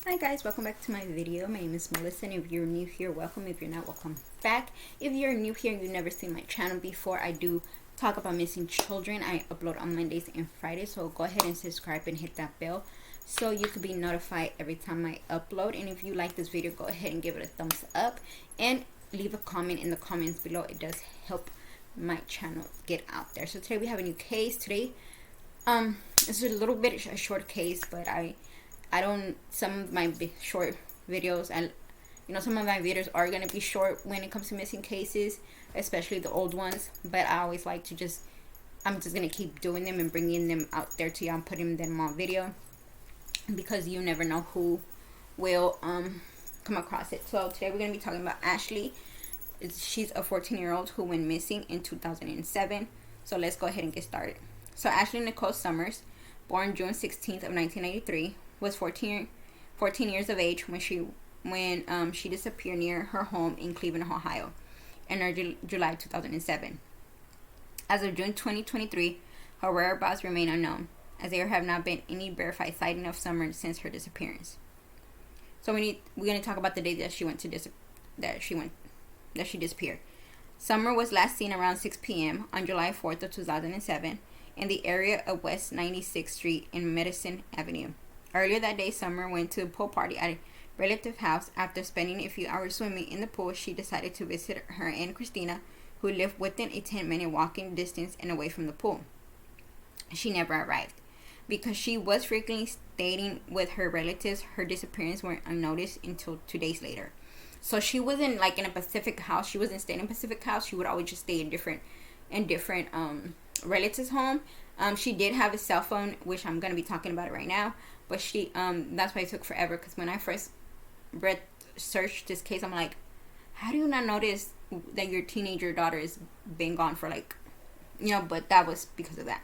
Hi guys, welcome back to my video. My name is Melissa, and if you're new here, welcome. If you're not, welcome back. If you're new here and you've never seen my channel before, I do talk about missing children. I upload on Mondays and Fridays, so go ahead and subscribe and hit that bell so you could be notified every time I upload. And if you like this video, go ahead and give it a thumbs up and leave a comment in the comments below. It does help my channel get out there. So today we have a new case. Today it's a little bit a short case, but some of my short videos, and some of my videos are going to be short when it comes to missing cases, especially the old ones, but I always like to I'm just going to keep doing them and bringing them out there to y'all and putting them on video, because you never know who will come across it. So today we're going to be talking about Ashely. She's a 14-year-old who went missing in 2007. So let's go ahead and get started. So Ashely Nicole Summers, born June 16th of 1993, was 14 years of age when she disappeared near her home in Cleveland, Ohio, in early July 2007. As of June 2023, her whereabouts remain unknown, as there have not been any verified sighting of Summer since her disappearance. So we're going to talk about the day that she disappeared. Summer was last seen around 6 p.m. on July 4th of 2007 in the area of West 96th Street and Madison Avenue. Earlier that day, Summer went to a pool party at a relative's house. After spending a few hours swimming in the pool, she decided to visit her Aunt Christina, who lived within a 10-minute walking distance and away from the pool. She never arrived. Because she was frequently staying with her relatives, her disappearance went unnoticed until 2 days later. So she wasn't in a Pacific house. She wasn't staying in a Pacific house. She would always just stay in different relatives' home. She did have a cell phone, which I'm going to be talking about it right now. But she, that's why it took forever, because when I first searched this case, I'm like, how do you not notice that your teenager daughter has been gone for but that was because of that.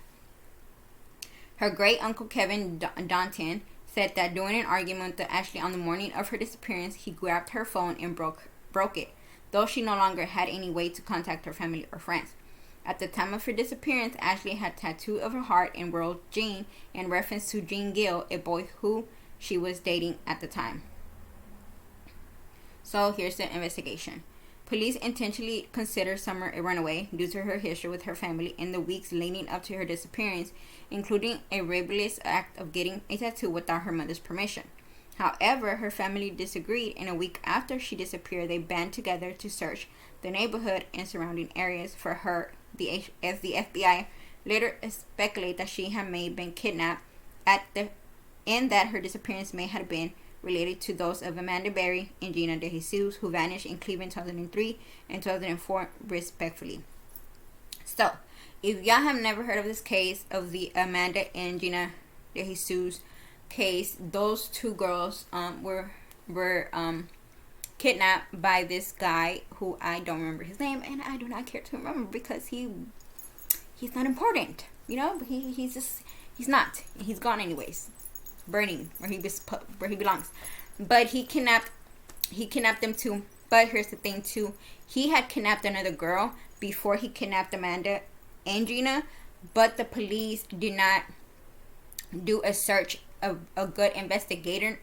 Her great uncle Kevin Danton said that during an argument with Ashely on the morning of her disappearance, he grabbed her phone and broke it, though she no longer had any way to contact her family or friends. At the time of her disappearance, Ashely had tattooed of her heart and wrote Gene in reference to Gene Gill, a boy who she was dating at the time. So here's the investigation. Police intentionally considered Summer a runaway due to her history with her family in the weeks leading up to her disappearance, including a rebellious act of getting a tattoo without her mother's permission. However, her family disagreed, and a week after she disappeared, they banded together to search the neighborhood and surrounding areas for her. The FBI later speculated that she had been kidnapped and that her disappearance may have been related to those of Amanda Berry and Gina De Jesus, who vanished in Cleveland 2003 and 2004 respectively. So, if y'all have never heard of this case of the Amanda and Gina De Jesus case, those two girls were kidnapped by this guy who I don't remember his name, and I do not care to remember because he's not important, he's not. He's gone anyways, burning where he belongs. But he kidnapped them too. But here's the thing too: he had kidnapped another girl before he kidnapped Amanda and Gina, but the police did not do a search of a good investigation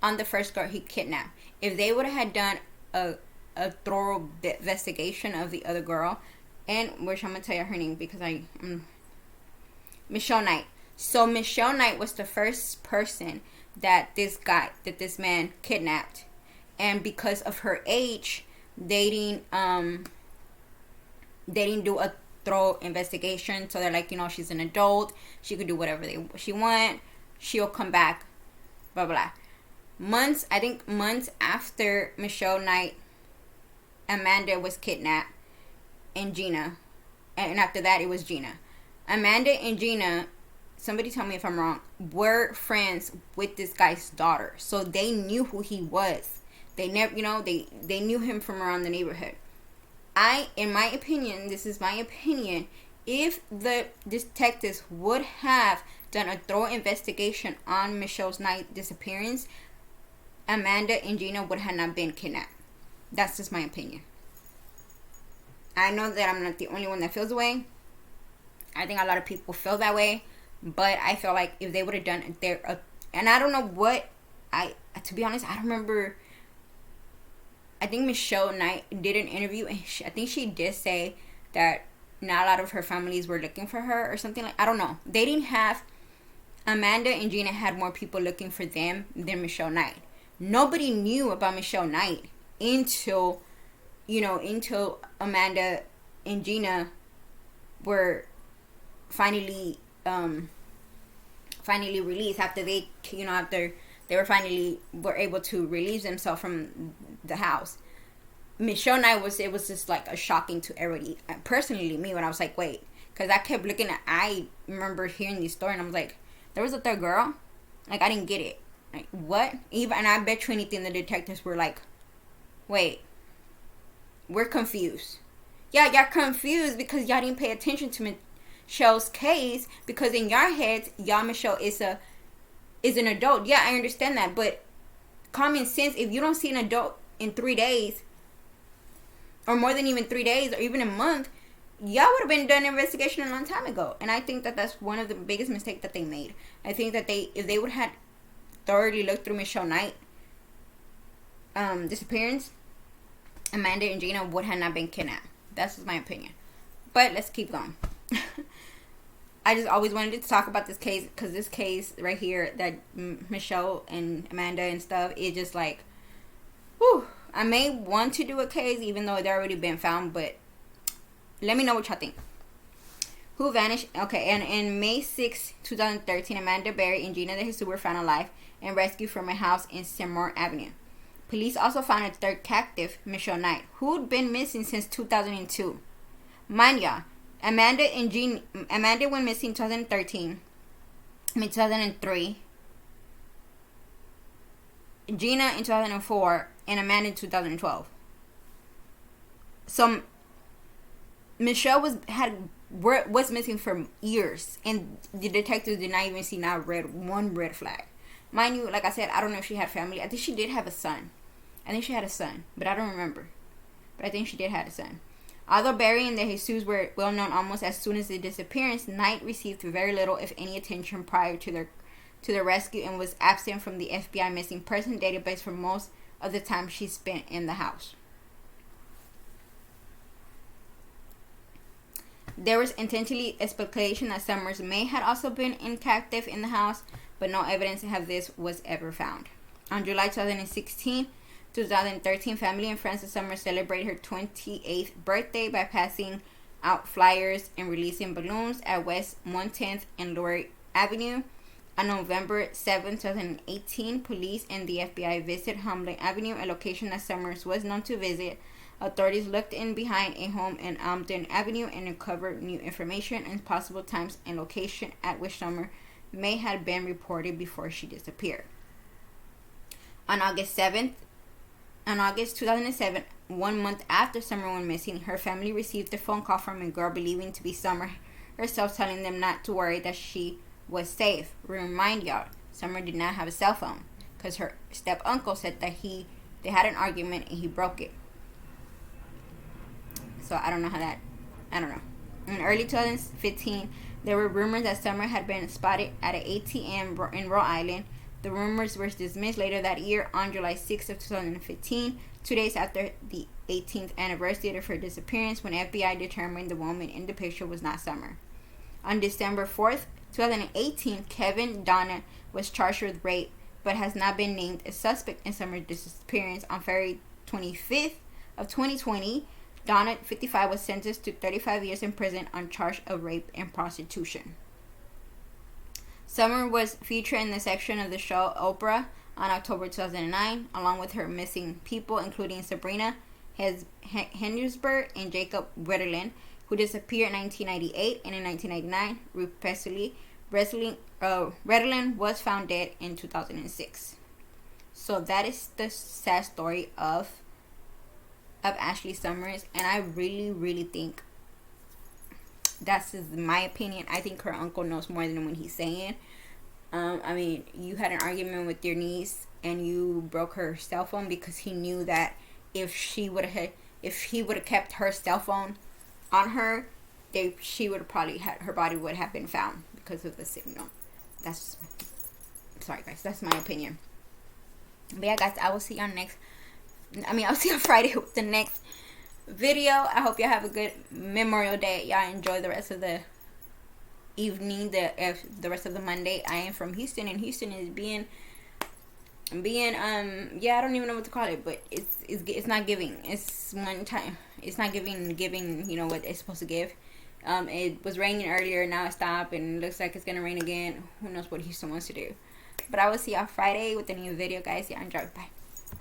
on the first girl he kidnapped. If they would have done a thorough investigation of the other girl, and which I'm gonna tell you her name because Michelle Knight. So Michelle Knight was the first person that this man kidnapped, and because of her age, they didn't do a thorough investigation. So they're like, she's an adult, she could do whatever she want, she'll come back, blah blah. Months after Michelle Knight, Amanda was kidnapped, and Gina, and after that it was Gina. Amanda and Gina, somebody tell me if I'm wrong, were friends with this guy's daughter, so they knew who he was. They never, they knew him from around the neighborhood. In my opinion, this is my opinion, if the detectives would have done a thorough investigation on Michelle Knight's disappearance, Amanda and Gina would have not been kidnapped. That's just my opinion. I know that I'm not the only one that feels the way. I think a lot of people feel that way. But I feel like if they would have done and I don't know what, to be honest, I don't remember. I think Michelle Knight did an interview, and I think she did say that not a lot of her families were looking for her or something like. I don't know. They didn't have, Amanda and Gina had more people looking for them than Michelle Knight. Nobody knew about Michelle Knight until, until Amanda and Gina were finally released, after they were able to release themselves from the house. Michelle Knight it was just like a shocking to everybody. Personally, me, when I was like, wait, because I kept looking at, I remember hearing these stories, and I was like, there was a third girl? Like, I didn't get it. Like, what? And I bet you anything the detectives were like, wait, we're confused. Yeah, y'all confused because y'all didn't pay attention to Michelle's case, because in your heads, Michelle is an adult. Yeah, I understand that, but common sense, if you don't see an adult in 3 days, or more than even 3 days, or even a month, y'all would have been done an investigation a long time ago. And I think that that's one of the biggest mistakes that they made. I think that if they would have thoroughly looked through Michelle Knight disappearance, Amanda and Gina would have not been kidnapped. That's just my opinion. But let's keep going. I just always wanted to talk about this case, because this case right here, that Michelle and Amanda and stuff, it just like, whew. I may want to do a case, even though they're already been found, but let me know what y'all think. Who vanished? Okay, and in May 6, 2013, Amanda Berry and Gina De Jesus were found alive and rescued from a house in Seymour Avenue. Police also found a third captive, Michelle Knight, who'd been missing since 2002. Mind y'all, Amanda went missing in 2003. Gina in 2004, and Amanda in 2012. So Michelle was missing for years, and the detectives did not even see one red flag. Mind you, like I said, I don't know if she had family. I think she did have a son. But I don't remember. But I think she did have a son. Although Barry and De Jesus were well known almost as soon as the disappearance, Knight received very little, if any, attention prior to their rescue, and was absent from the FBI missing person database for most of the time she spent in the house. There was intentionally a speculation that Summers may had also been captive in the house, but no evidence of this was ever found. On July 2013, family and friends of Summers celebrated her 28th birthday by passing out flyers and releasing balloons at West 110th and Lower Avenue. On November 7, 2018, police and the FBI visited Hamlin Avenue, a location that Summers was known to visit. Authorities looked in behind a home in Almden Avenue and uncovered new information and possible times and location at which Summer may have been reported before she disappeared. On August 2007, 1 month after Summer went missing, her family received a phone call from a girl believing to be Summer herself, telling them not to worry, that she was safe. Remind y'all, Summer did not have a cell phone, because her step-uncle said that they had an argument and he broke it. So I don't know. In early 2015, there were rumors that Summer had been spotted at an ATM in Rhode Island. The rumors were dismissed later that year on July 6th of 2015, 2 days after the 18th anniversary of her disappearance, when FBI determined the woman in the picture was not Summer. On December 4th, 2018, Kevin Donna was charged with rape, but has not been named a suspect in Summer's disappearance. On February 25th of 2020, Donna, 55, was sentenced to 35 years in prison on charge of rape and prostitution. Summer was featured in the section of the show Oprah on October 2009, along with her missing people, including Sabrina Hendersburg and Jacob Wetterland, who disappeared in 1998, and in 1999, Wetterland was found dead in 2006. So that is the sad story of Ashely Summers, and I really, really think that's just my opinion. I think her uncle knows more than what he's saying. I mean, you had an argument with your niece and you broke her cell phone because he knew that if he would have kept her cell phone on her, she would have probably her body would have been found because of the signal. That's just sorry guys, that's my opinion. But yeah guys, I will see y'all I'll see y'all Friday with the next video. I hope y'all have a good Memorial Day. Y'all enjoy the rest of the evening, the rest of the Monday. I am from Houston, and Houston is being yeah, I don't even know what to call it, but it's not giving. It's one time. It's not giving, you know, what it's supposed to give. It was raining earlier, now it stopped, and it looks like it's gonna rain again. Who knows what Houston wants to do. But I will see y'all Friday with a new video, guys. Yeah, enjoy. Bye.